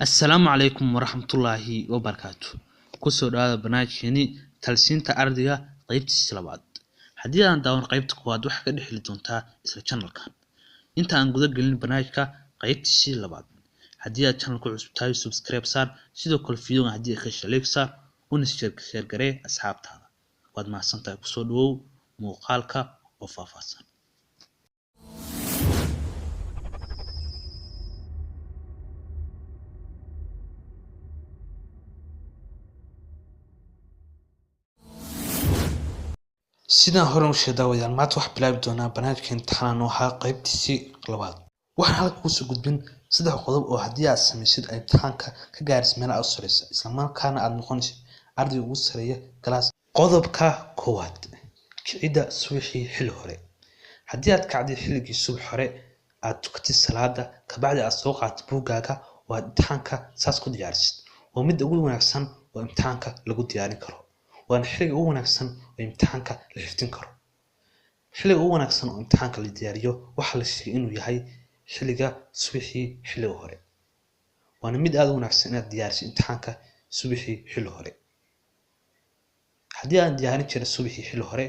السلام عليكم ورحمة الله وبركاته. كسر هذا برنامجيني تلسينتا أرضية قيبت السلابات. حديث عن داون قيبت قواد وحكا دحلي دونتا إسلا channel كان. إنت عن قدر قلنا برنامجك قيبت السلابات. حديث channel كل عسبتاي سبسكرايب صار سيدو كل فيديو حديث خش ليك صار ونشترك شير قريه أصحاب تاعنا. واد مع سنتا كسر دو موقالك وفافاسان. sidaan hore u sheedaawayaan maanta wax bilaabi doonaa barnaamijka imtixaan nooxa qaybtiisii labaad waxaan halka ku soo gudbin saddex qodob oo haddii aad samaysid ay imtixaanka ka gaaraysid meel aad u sareysa isla markaana aad noqonaysid arday ugu sareeya galaas qodobka koowaad kicida subaxii xilli hore haddii aad kacday xilligii subax hore aad tukatid salaada kabacdi aad soo qaatid buugaaga oo aad imtixaanka saas ku diyaarisid waa mid ugu wanaagsan oo imtixaanka lagu diyaarin karo وأنا حلقة أول نفسن وامتحانك لحفتين كرو حلقة أول نفسن وامتحانك للدياريو وحل الشيء إنه يهي حلقة صبيحي حلو هوري وأنا مد أول نفسن إن ديارس امتحانك صبيحي حلو هوري حدي أنا دياري كده صبيحي حلو هوري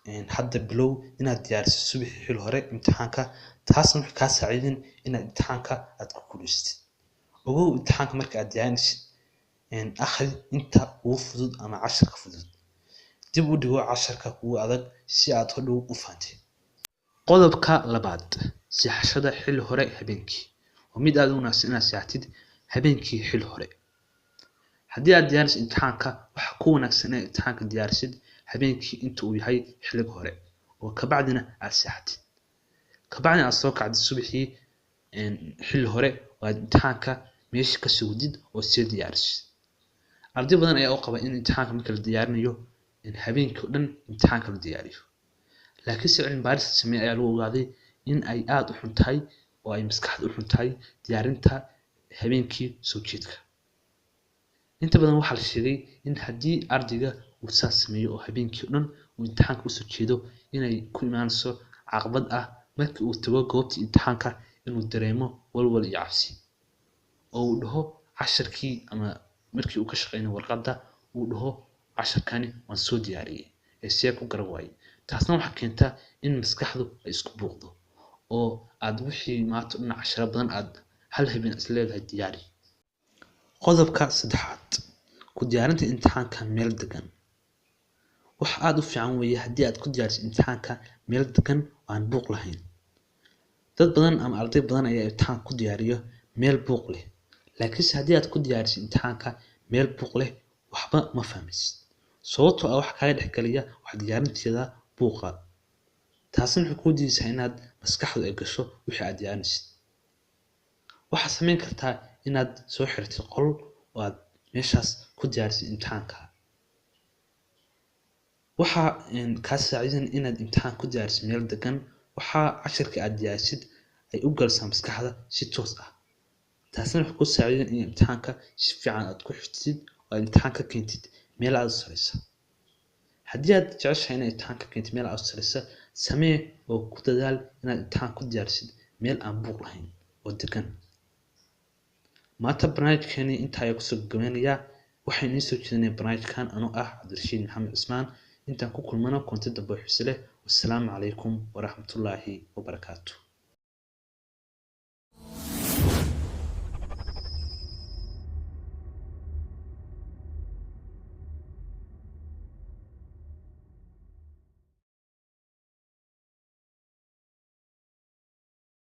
إن حد بلو إن ديارس صبيحي حلو هوري امتحانك تحسن حكاية سعيدين إن امتحانك أتكون است وهو امتحانك مركز ديارس إن أخذ أنت وفضل أما 10 فضل دب ودو 10 كو أدق سي أتهدو وفانتي قodobka labaad sixashada xil hore habeenkii oo mid aad u wanaagsan inaad seexatid habeenkii xil hore haddii aad diyaarisid imtixaanka waxa ku wanaagsan inaad imtixaanka diyaarisid habeenkii inta uu yahay xillig hore oo ka bacdina aad seexatid ka bacdina aad soo kacdid subaxii xil hore oo aad imtixaanka meesha ka soo gudid oo sii diyaarisid arday badan ayaa u qaba in imtixaanka marka la diyaarinayo in habeenkii dhan imtixaanka la diyaariyo laakiin si cilmi baaris samee ayaa lagu ogaaday in ay aad u xun tahay oo ay maskaxda u xun tahay diyaarinta habeenkii soo jeedka inta badan waxaa la sheegay in haddii ardayga uu saas sameeyo oo habeenkii dhan uu imtixaanka u soo jeedo inay ku imaanayso caqabad ah markii uu tago goobta imtixaanka inuu dareemo walwal iyo cabsi oo uu dhaho casharkii ama markii uu ka shaqeynay warqadda uu dhaho casharkani waan soo diyaariyay ee si ku garan waayay taasna waxa keenta in maskaxdu ay isku buuqdo oo aad wixii maanta dhinac casharo badan aad hal habeen is leedahay diyaari qodobka saddexaad ku diyaarinta imtixaanka meel degan waxa aad u fiican weeye haddii aad ku diyaarisid imtixaanka meel degan oo aan buuq lahayn dad badan ama arday badan ayaa imtixaan ku diyaariyo meel buuq leh laakiin haddii aad ku diyaarisid imtixaanka meel buuq leh waxba ma fahmaysid sababtoo ah wax kaaga dhexgaliya wax diyaarinteeda buuqa taasina waxay kuu diidaysaa inaad maskaxdu ay gasho wixii aad diyaarinaysid waxaad samayn kartaa inaad soo xirtid qol oo aad meeshaas ku diyaarisid imtixaanka waxaa kaa saacidan inaad imtixaan ku diyaarisid meel degan waxaa casharka aad diyaarisid ay u galsaa maskaxda si toos ah taasina waxay ku saacidan in imtixaanka si fiican aad ku xifdid oo imtixaan ka keentid meel aad u sareysa haddii aad jeceshahay inaad imtixaan ka keentid meel aad u sareysa samee oo ku dadaal inaad imtixaan ku diyaarisid meel aan buuq lahayn oo degan maanta barnaamijkeeni inta ayaa kusoo gabagabeynayaa waxaan idiin soo jeedinaya barnaamijkan anoo ah cabdirashiid maxamed cismaan intaan ku kulmano koonti dambe oo xiise leh wassalaamu calaykum waraxmatullaahi wabarakaatu